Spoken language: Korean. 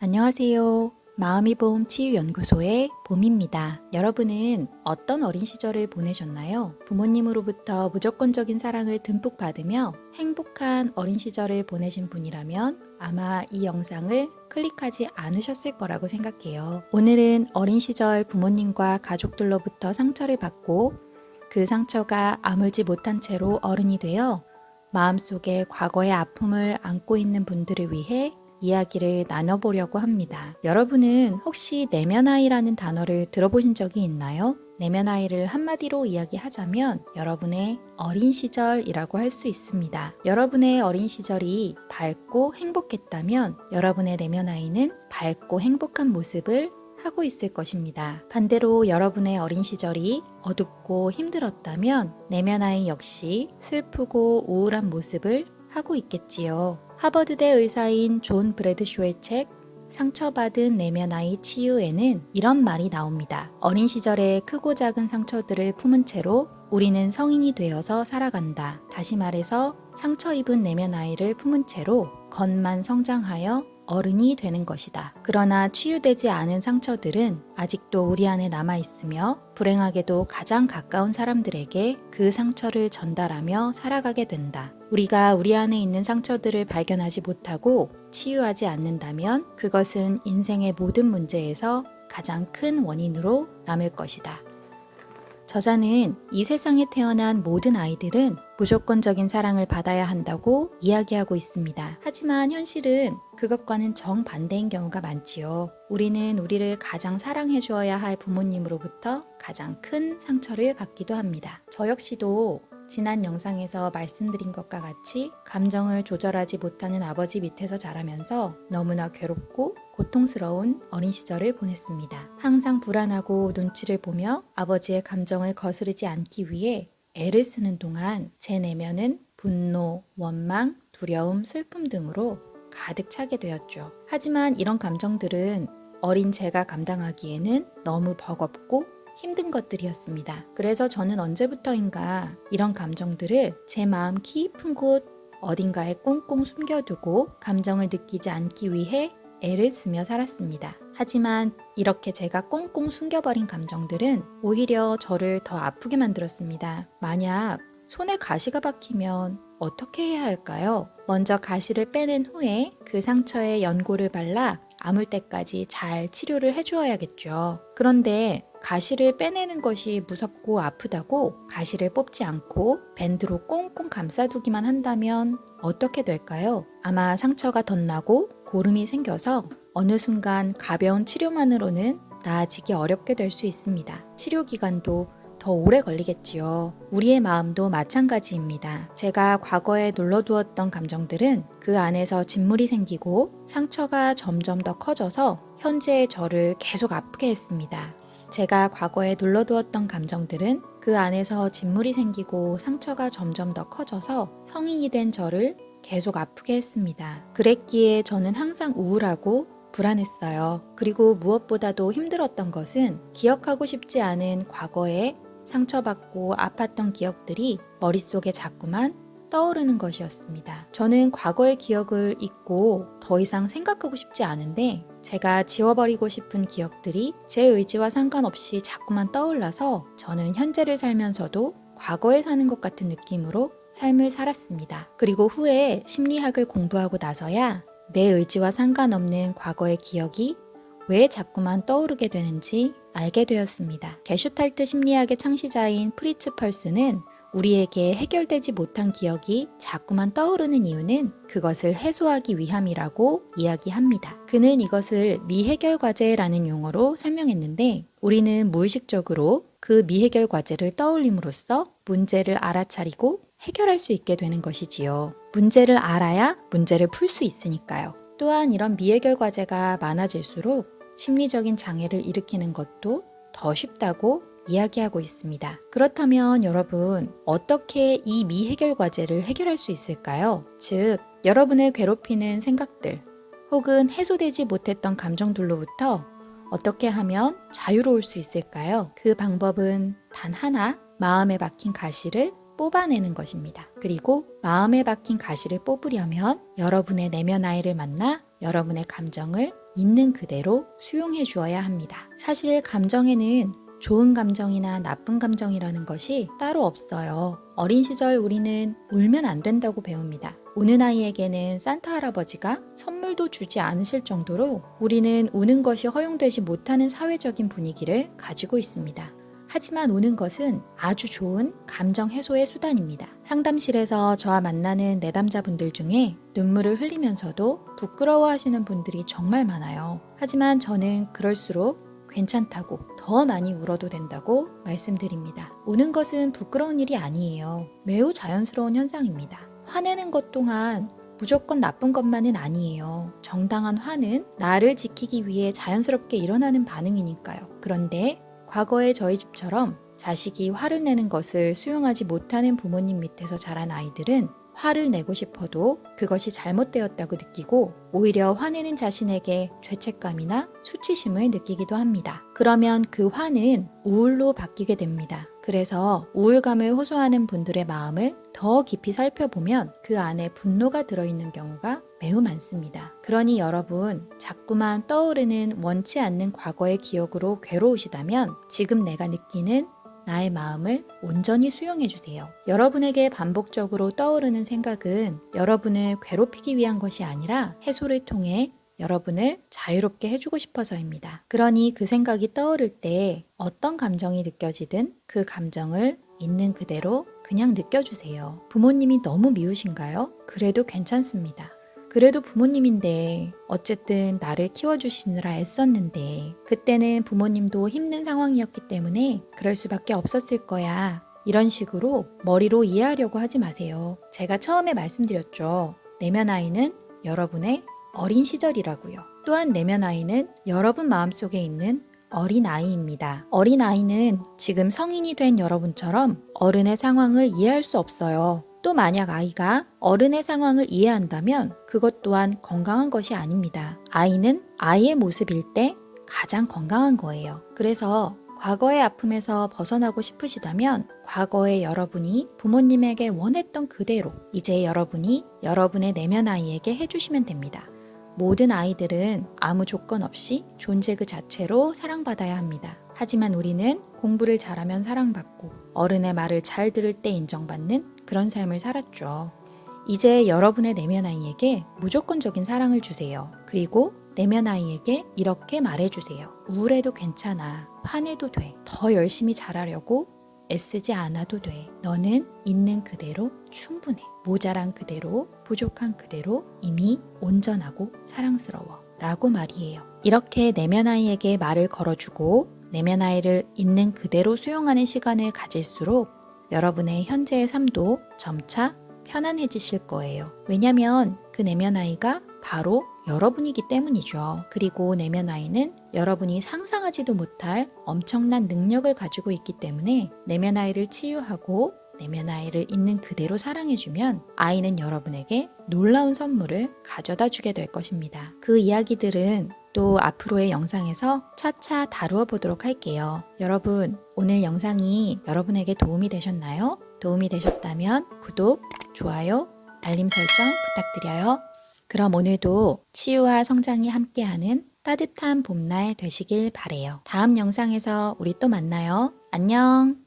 안녕하세요. 마음이 봄 치유연구소의 봄입니다. 여러분은 어떤 어린 시절을 보내셨나요? 부모님으로부터 무조건적인 사랑을 듬뿍 받으며 행복한 어린 시절을 보내신 분이라면 아마 이 영상을 클릭하지 않으셨을 거라고 생각해요. 오늘은 어린 시절 부모님과 가족들로부터 상처를 받고 그 상처가 아물지 못한 채로 어른이 되어 마음속에 과거의 아픔을 안고 있는 분들을 위해 이야기를 나눠보려고 합니다. 여러분은 혹시 내면아이라는 단어를 들어보신 적이 있나요? 내면아이를 한마디로 이야기하자면 여러분의 어린 시절이라고 할 수 있습니다. 여러분의 어린 시절이 밝고 행복했다면 여러분의 내면아이는 밝고 행복한 모습을 하고 있을 것입니다. 반대로 여러분의 어린 시절이 어둡고 힘들었다면 내면아이 역시 슬프고 우울한 모습을 하고 있겠지요. 하버드대 의사인 존 브래드쇼의 책 상처받은 내면아이 치유에는 이런 말이 나옵니다. 어린 시절의 크고 작은 상처들을 품은 채로 우리는 성인이 되어서 살아간다. 다시 말해서 상처 입은 내면아이를 품은 채로 겉만 성장하여 어른이 되는 것이다. 그러나 치유되지 않은 상처들은 아직도 우리 안에 남아있으며 불행하게도 가장 가까운 사람들에게 그 상처를 전달하며 살아가게 된다. 우리가 우리 안에 있는 상처들을 발견하지 못하고 치유하지 않는다면 그것은 인생의 모든 문제에서 가장 큰 원인으로 남을 것이다. 저자는 이 세상에 태어난 모든 아이들은 무조건적인 사랑을 받아야 한다고 이야기하고 있습니다. 하지만 현실은 그것과는 정반대인 경우가 많지요. 우리는 우리를 가장 사랑해 주어야 할 부모님으로부터 가장 큰 상처를 받기도 합니다. 저 역시도 지난 영상에서 말씀드린 것과 같이 감정을 조절하지 못하는 아버지 밑에서 자라면서 너무나 괴롭고 고통스러운 어린 시절을 보냈습니다. 항상 불안하고 눈치를 보며 아버지의 감정을 거스르지 않기 위해 애를 쓰는 동안 제 내면은 분노, 원망, 두려움, 슬픔 등으로 가득 차게 되었죠. 하지만 이런 감정들은 어린 제가 감당하기에는 너무 버겁고 힘든 것들이었습니다. 그래서 저는 언제부터인가 이런 감정들을 제 마음 깊은 곳 어딘가에 꽁꽁 숨겨두고 감정을 느끼지 않기 위해 애를 쓰며 살았습니다. 하지만 이렇게 제가 꽁꽁 숨겨버린 감정들은 오히려 저를 더 아프게 만들었습니다. 만약 손에 가시가 박히면 어떻게 해야 할까요? 먼저 가시를 빼낸 후에 그 상처에 연고를 발라 아물 때까지 잘 치료를 해주어야겠죠. 그런데 가시를 빼내는 것이 무섭고 아프다고 가시를 뽑지 않고 밴드로 꽁꽁 감싸두기만 한다면 어떻게 될까요? 아마 상처가 덧나고 고름이 생겨서 어느 순간 가벼운 치료만으로는 나아지기 어렵게 될 수 있습니다. 치료 기간도 더 오래 걸리겠지요. 우리의 마음도 마찬가지입니다. 제가 과거에 눌러두었던 감정들은 그 안에서 진물이 생기고 상처가 점점 더 커져서 현재의 저를 계속 아프게 했습니다. 제가 과거에 눌러두었던 감정들은 그 안에서 진물이 생기고 상처가 점점 더 커져서 성인이 된 저를 계속 아프게 했습니다. 그랬기에 저는 항상 우울하고 불안했어요. 그리고 무엇보다도 힘들었던 것은 기억하고 싶지 않은 과거에 상처받고 아팠던 기억들이 머릿속에 자꾸만 떠오르는 것이었습니다. 저는 과거의 기억을 잊고 더 이상 생각하고 싶지 않은데 제가 지워버리고 싶은 기억들이 제 의지와 상관없이 자꾸만 떠올라서 저는 현재를 살면서도 과거에 사는 것 같은 느낌으로 삶을 살았습니다. 그리고 후에 심리학을 공부하고 나서야 내 의지와 상관없는 과거의 기억이 왜 자꾸만 떠오르게 되는지 알게 되었습니다. 게슈탈트 심리학의 창시자인 프리츠 펄스는 우리에게 해결되지 못한 기억이 자꾸만 떠오르는 이유는 그것을 해소하기 위함이라고 이야기합니다. 그는 이것을 미해결 과제라는 용어로 설명했는데 우리는 무의식적으로 그 미해결 과제를 떠올림으로써 문제를 알아차리고 해결할 수 있게 되는 것이지요. 문제를 알아야 문제를 풀 수 있으니까요. 또한 이런 미해결 과제가 많아질수록 심리적인 장애를 일으키는 것도 더 쉽다고 이야기하고 있습니다. 그렇다면 여러분, 어떻게 이 미해결 과제를 해결할 수 있을까요? 즉, 여러분을 괴롭히는 생각들 혹은 해소되지 못했던 감정들로부터 어떻게 하면 자유로울 수 있을까요? 그 방법은 단 하나, 마음에 박힌 가시를 뽑아내는 것입니다. 그리고 마음에 박힌 가시를 뽑으려면 여러분의 내면 아이를 만나 여러분의 감정을 있는 그대로 수용해 주어야 합니다. 사실 감정에는 좋은 감정이나 나쁜 감정이라는 것이 따로 없어요. 어린 시절 우리는 울면 안 된다고 배웁니다. 우는 아이에게는 산타 할아버지가 선물도 주지 않으실 정도로 우리는 우는 것이 허용되지 못하는 사회적인 분위기를 가지고 있습니다. 하지만 우는 것은 아주 좋은 감정 해소의 수단입니다. 상담실에서 저와 만나는 내담자분들 중에 눈물을 흘리면서도 부끄러워하시는 분들이 정말 많아요. 하지만 저는 그럴수록 괜찮다고, 더 많이 울어도 된다고 말씀드립니다. 우는 것은 부끄러운 일이 아니에요. 매우 자연스러운 현상입니다. 화내는 것 또한 무조건 나쁜 것만은 아니에요. 정당한 화는 나를 지키기 위해 자연스럽게 일어나는 반응이니까요. 그런데 과거의 저희 집처럼 자식이 화를 내는 것을 수용하지 못하는 부모님 밑에서 자란 아이들은 화를 내고 싶어도 그것이 잘못되었다고 느끼고 오히려 화내는 자신에게 죄책감이나 수치심을 느끼기도 합니다. 그러면 그 화는 우울로 바뀌게 됩니다. 그래서 우울감을 호소하는 분들의 마음을 더 깊이 살펴보면 그 안에 분노가 들어있는 경우가 매우 많습니다. 그러니 여러분, 자꾸만 떠오르는 원치 않는 과거의 기억으로 괴로우시다면 지금 내가 느끼는 나의 마음을 온전히 수용해 주세요. 여러분에게 반복적으로 떠오르는 생각은 여러분을 괴롭히기 위한 것이 아니라 해소를 통해 여러분을 자유롭게 해주고 싶어서입니다. 그러니 그 생각이 떠오를 때 어떤 감정이 느껴지든 그 감정을 있는 그대로 그냥 느껴주세요. 부모님이 너무 미우신가요? 그래도 괜찮습니다. 그래도 부모님인데 어쨌든 나를 키워주시느라 애썼는데 그때는 부모님도 힘든 상황이었기 때문에 그럴 수밖에 없었을 거야. 이런 식으로 머리로 이해하려고 하지 마세요. 제가 처음에 말씀드렸죠. 내면 아이는 여러분의 어린 시절이라고요. 또한 내면 아이는 여러분 마음속에 있는 어린 아이입니다. 어린 아이는 지금 성인이 된 여러분처럼 어른의 상황을 이해할 수 없어요. 또 만약 아이가 어른의 상황을 이해한다면 그것 또한 건강한 것이 아닙니다. 아이는 아이의 모습일 때 가장 건강한 거예요. 그래서 과거의 아픔에서 벗어나고 싶으시다면 과거의 여러분이 부모님에게 원했던 그대로 이제 여러분이 여러분의 내면 아이에게 해주시면 됩니다. 모든 아이들은 아무 조건 없이 존재 그 자체로 사랑받아야 합니다. 하지만 우리는 공부를 잘하면 사랑받고 어른의 말을 잘 들을 때 인정받는 그런 삶을 살았죠. 이제 여러분의 내면 아이에게 무조건적인 사랑을 주세요. 그리고 내면 아이에게 이렇게 말해주세요. 우울해도 괜찮아. 화내도 돼. 더 열심히 잘하려고 애쓰지 않아도 돼. 너는 있는 그대로 충분해. 모자란 그대로, 부족한 그대로 이미 온전하고 사랑스러워. 라고 말이에요. 이렇게 내면 아이에게 말을 걸어주고 내면 아이를 있는 그대로 수용하는 시간을 가질수록 여러분의 현재의 삶도 점차 편안해지실 거예요. 왜냐면 그 내면 아이가 바로 여러분이기 때문이죠. 그리고 내면 아이는 여러분이 상상하지도 못할 엄청난 능력을 가지고 있기 때문에 내면 아이를 치유하고 내면 아이를 있는 그대로 사랑해주면 아이는 여러분에게 놀라운 선물을 가져다 주게 될 것입니다. 그 이야기들은 또 앞으로의 영상에서 차차 다루어 보도록 할게요. 여러분, 오늘 영상이 여러분에게 도움이 되셨나요? 도움이 되셨다면 구독, 좋아요, 알림 설정 부탁드려요. 그럼 오늘도 치유와 성장이 함께하는 따뜻한 봄날 되시길 바래요. 다음 영상에서 우리 또 만나요. 안녕.